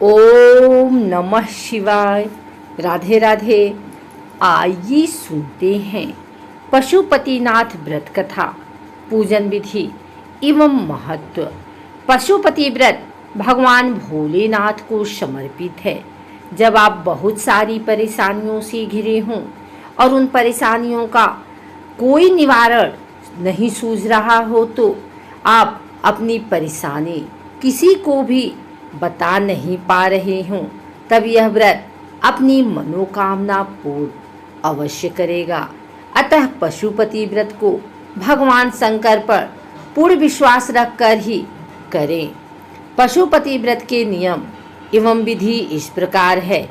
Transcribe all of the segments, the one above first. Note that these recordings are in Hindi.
ओम नमः शिवाय। राधे राधे। आइए सुनते हैं पशुपतिनाथ व्रत कथा, पूजन विधि एवं महत्व। पशुपति व्रत भगवान भोलेनाथ को समर्पित है। जब आप बहुत सारी परेशानियों से घिरे हों और उन परेशानियों का कोई निवारण नहीं सूझ रहा हो, तो आप अपनी परेशानी किसी को भी बता नहीं पा रहे हों, तब यह व्रत अपनी मनोकामना पूर्ण अवश्य करेगा। अतः पशुपति व्रत को भगवान शंकर पर पूर्ण विश्वास रखकर ही करें। पशुपति व्रत के नियम एवं विधि इस प्रकार है।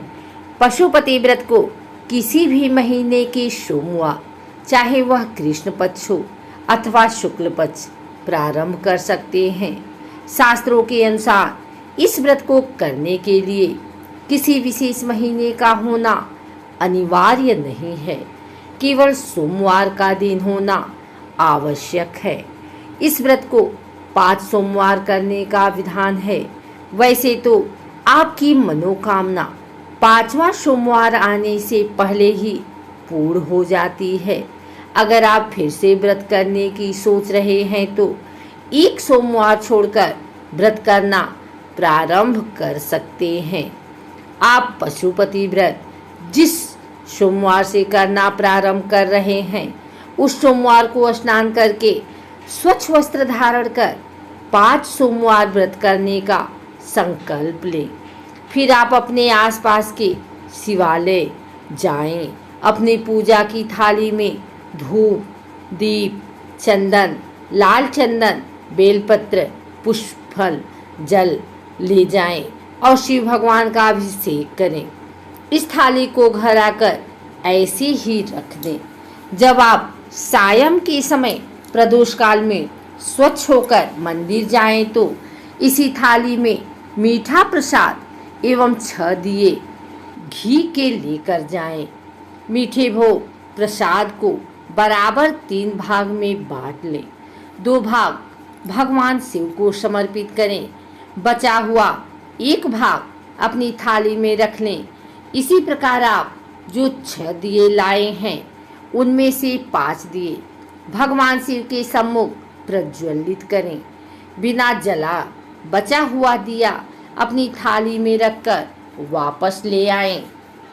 पशुपति व्रत को किसी भी महीने के सोमवार, चाहे वह कृष्ण पक्ष हो अथवा शुक्ल पक्ष, प्रारंभ कर सकते हैं। शास्त्रों के अनुसार इस व्रत को करने के लिए किसी विशेष महीने का होना अनिवार्य नहीं है, केवल सोमवार का दिन होना आवश्यक है। इस व्रत को 5 सोमवार करने का विधान है। वैसे तो आपकी मनोकामना 5वां सोमवार आने से पहले ही पूर्ण हो जाती है। अगर आप फिर से व्रत करने की सोच रहे हैं तो एक सोमवार छोड़कर व्रत करना प्रारंभ कर सकते हैं। आप पशुपति व्रत जिस सोमवार से करना प्रारंभ कर रहे हैं, उस सोमवार को स्नान करके स्वच्छ वस्त्र धारण कर 5 सोमवार व्रत करने का संकल्प लें। फिर आप अपने आसपास के शिवालय जाएं। अपनी पूजा की थाली में धूप, दीप, चंदन, लाल चंदन, बेलपत्र, पुष्प, फल, जल ले जाएं और शिव भगवान का अभिषेक करें। इस थाली को घर आकर ऐसे ही रख दें। जब आप सायं के समय प्रदोष काल में स्वच्छ होकर मंदिर जाएं तो इसी थाली में मीठा प्रसाद एवं 6 दिए घी के लेकर जाएं। मीठे भोग प्रसाद को बराबर 3 भाग में बांट लें। 2 भाग भगवान शिव को समर्पित करें। बचा हुआ 1 भाग अपनी थाली में रख लें। इसी प्रकार आप जो 6 दिए लाए हैं, उनमें से 5 दिए भगवान शिव के सम्मुख प्रज्वलित करें। बिना जला बचा हुआ दिया अपनी थाली में रखकर वापस ले आएं।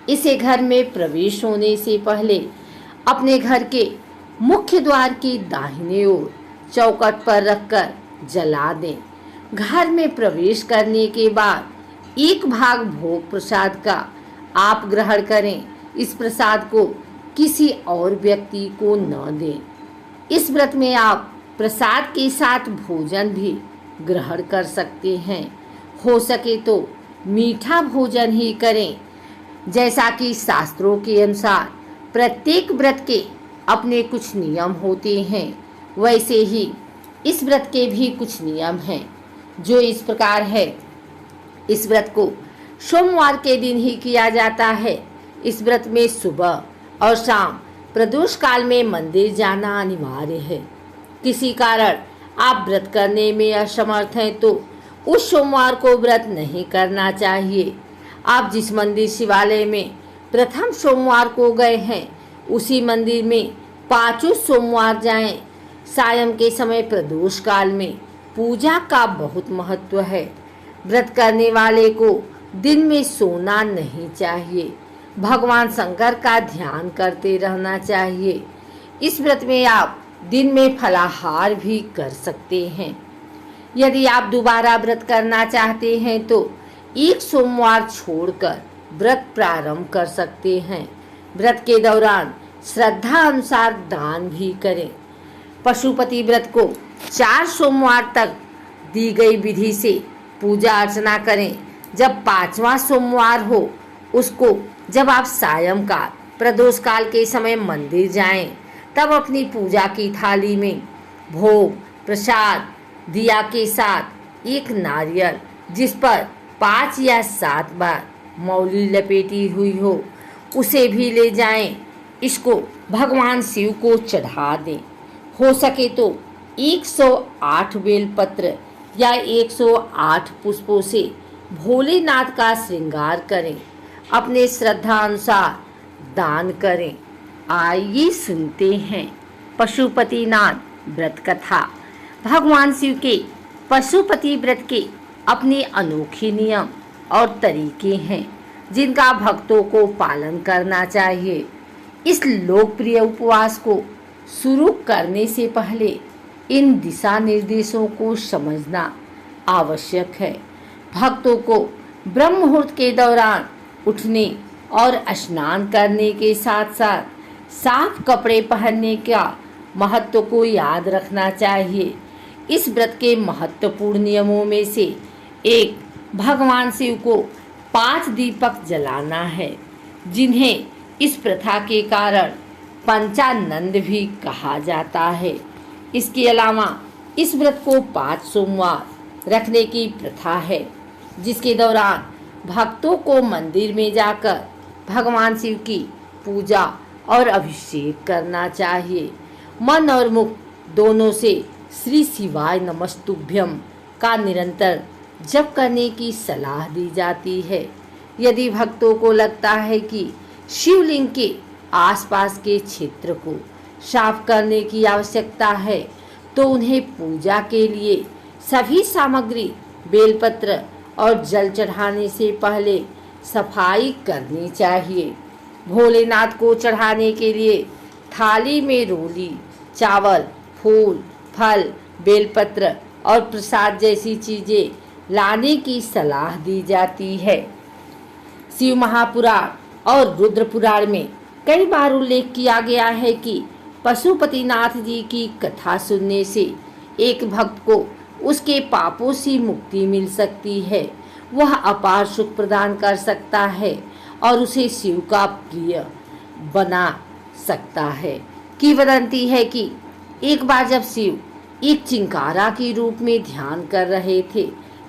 इसे घर में प्रवेश होने से पहले अपने घर के मुख्य द्वार की दाहिने ओर चौखट पर रखकर जला दें। घर में प्रवेश करने के बाद 1 भाग भोग प्रसाद का आप ग्रहण करें। इस प्रसाद को किसी और व्यक्ति को न दें। इस व्रत में आप प्रसाद के साथ भोजन भी ग्रहण कर सकते हैं। हो सके तो मीठा भोजन ही करें। जैसा कि शास्त्रों के अनुसार प्रत्येक व्रत के अपने कुछ नियम होते हैं, वैसे ही इस व्रत के भी कुछ नियम हैं, जो इस प्रकार है। इस व्रत को सोमवार के दिन ही किया जाता है। इस व्रत में सुबह और शाम प्रदोष काल में मंदिर जाना अनिवार्य है। किसी कारण आप व्रत करने में असमर्थ हैं तो उस सोमवार को व्रत नहीं करना चाहिए। आप जिस मंदिर शिवालय में प्रथम सोमवार को गए हैं, उसी मंदिर में 5 सोमवार जाएं। सायं के समय प्रदोष काल में पूजा का बहुत महत्व है। व्रत करने वाले को दिन में सोना नहीं चाहिए। भगवान शंकर का ध्यान करते रहना चाहिए। इस व्रत में आप दिन में फलाहार भी कर सकते हैं। यदि आप दोबारा व्रत करना चाहते हैं तो 1 सोमवार छोड़कर व्रत प्रारंभ कर सकते हैं। व्रत के दौरान श्रद्धा अनुसार दान भी करें। पशुपति व्रत को 4 सोमवार तक दी गई विधि से पूजा अर्चना करें। जब 5वां सोमवार हो, उसको जब आप सायंकाल प्रदोष काल के समय मंदिर जाएं, तब अपनी पूजा की थाली में भोग प्रसाद दिया के साथ 1 नारियल, जिस पर 5 या 7 बार मौली लपेटी हुई हो, उसे भी ले जाएं। इसको भगवान शिव को चढ़ा दें। हो सके तो 108 बेलपत्र या 108 पुष्पों से भोलेनाथ का श्रृंगार करें, अपने श्रद्धा अनुसार दान करें। आइए सुनते हैं पशुपतिनाथ व्रत कथा। भगवान शिव के पशुपति व्रत के अपने अनोखे नियम और तरीके हैं जिनका भक्तों को पालन करना चाहिए। इस लोकप्रिय उपवास को शुरू करने से पहले इन दिशा निर्देशों को समझना आवश्यक है। भक्तों को ब्रह्म मुहूर्त के दौरान उठने और स्नान करने के साथ साथ साफ कपड़े पहनने का महत्व को याद रखना चाहिए। इस व्रत के महत्वपूर्ण नियमों में से एक भगवान शिव को 5 दीपक जलाना है, जिन्हें इस प्रथा के कारण पंचानंद भी कहा जाता है। इसके अलावा इस व्रत को 5 सोमवार रखने की प्रथा है, जिसके दौरान भक्तों को मंदिर में जाकर भगवान शिव की पूजा और अभिषेक करना चाहिए। मन और मुख दोनों से श्री शिवाय नमस्तुभ्यम का निरंतर जप करने की सलाह दी जाती है। यदि भक्तों को लगता है कि शिवलिंग के आसपास के क्षेत्र को साफ करने की आवश्यकता है, तो उन्हें पूजा के लिए सभी सामग्री, बेलपत्र और जल चढ़ाने से पहले सफाई करनी चाहिए। भोलेनाथ को चढ़ाने के लिए थाली में रोली, चावल, फूल, फल, बेलपत्र और प्रसाद जैसी चीजें लाने की सलाह दी जाती है। शिव महापुराण और रुद्र पुराण में कई बार उल्लेख किया गया है कि पशुपतिनाथ जी की कथा सुनने से एक भक्त को उसके पापों से मुक्ति मिल सकती है, वह अपार सुख प्रदान कर सकता है और उसे शिव का प्रिय बना सकता है। किंवदंती है कि एक बार जब शिव एक चिंकारा के रूप में ध्यान कर रहे थे,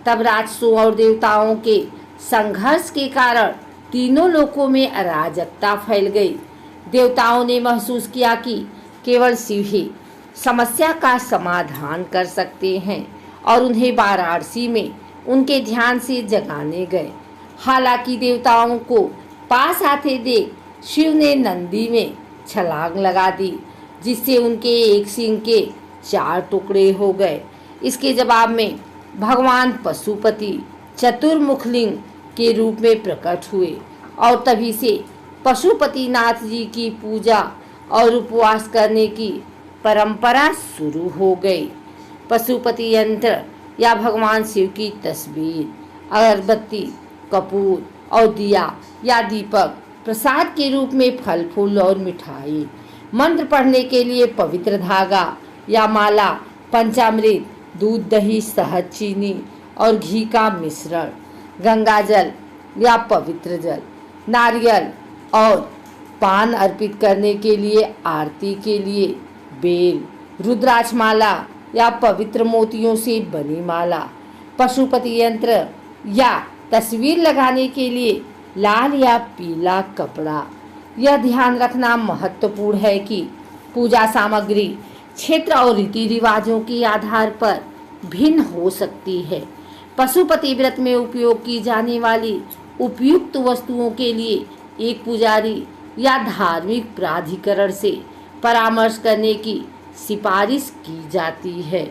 तब राक्षसों और देवताओं के संघर्ष के कारण तीनों लोकों में अराजकता फैल गई। देवताओं ने महसूस किया कि केवल शिव ही समस्या का समाधान कर सकते हैं और उन्हें वाराणसी में उनके ध्यान से जगाने गए। हालांकि देवताओं को पास आते देख शिव ने नंदी में छलांग लगा दी, जिससे उनके एक सींग के 4 टुकड़े हो गए। इसके जवाब में भगवान पशुपति चतुर्मुखलिंग के रूप में प्रकट हुए और तभी से पशुपतिनाथ जी की पूजा और उपवास करने की परंपरा शुरू हो गई। पशुपति यंत्र या भगवान शिव की तस्वीर, अगरबत्ती, कपूर और दिया या दीपक, प्रसाद के रूप में फल फूल और मिठाई, मंत्र पढ़ने के लिए पवित्र धागा या माला, पंचामृत, दूध, दही, शहद, चीनी और घी का मिश्रण, गंगा जल या पवित्र जल, नारियल और पान अर्पित करने के लिए आरती के लिए बेल, रुद्राक्ष माला या पवित्र मोतियों से बनी माला, पशुपति यंत्र या तस्वीर लगाने के लिए लाल या पीला कपड़ा। यह ध्यान रखना महत्वपूर्ण है कि पूजा सामग्री क्षेत्र और रीति रिवाजों के आधार पर भिन्न हो सकती है। पशुपति व्रत में उपयोग की जाने वाली उपयुक्त वस्तुओं के लिए एक पुजारी या धार्मिक प्राधिकरण से परामर्श करने की सिफारिश की जाती है।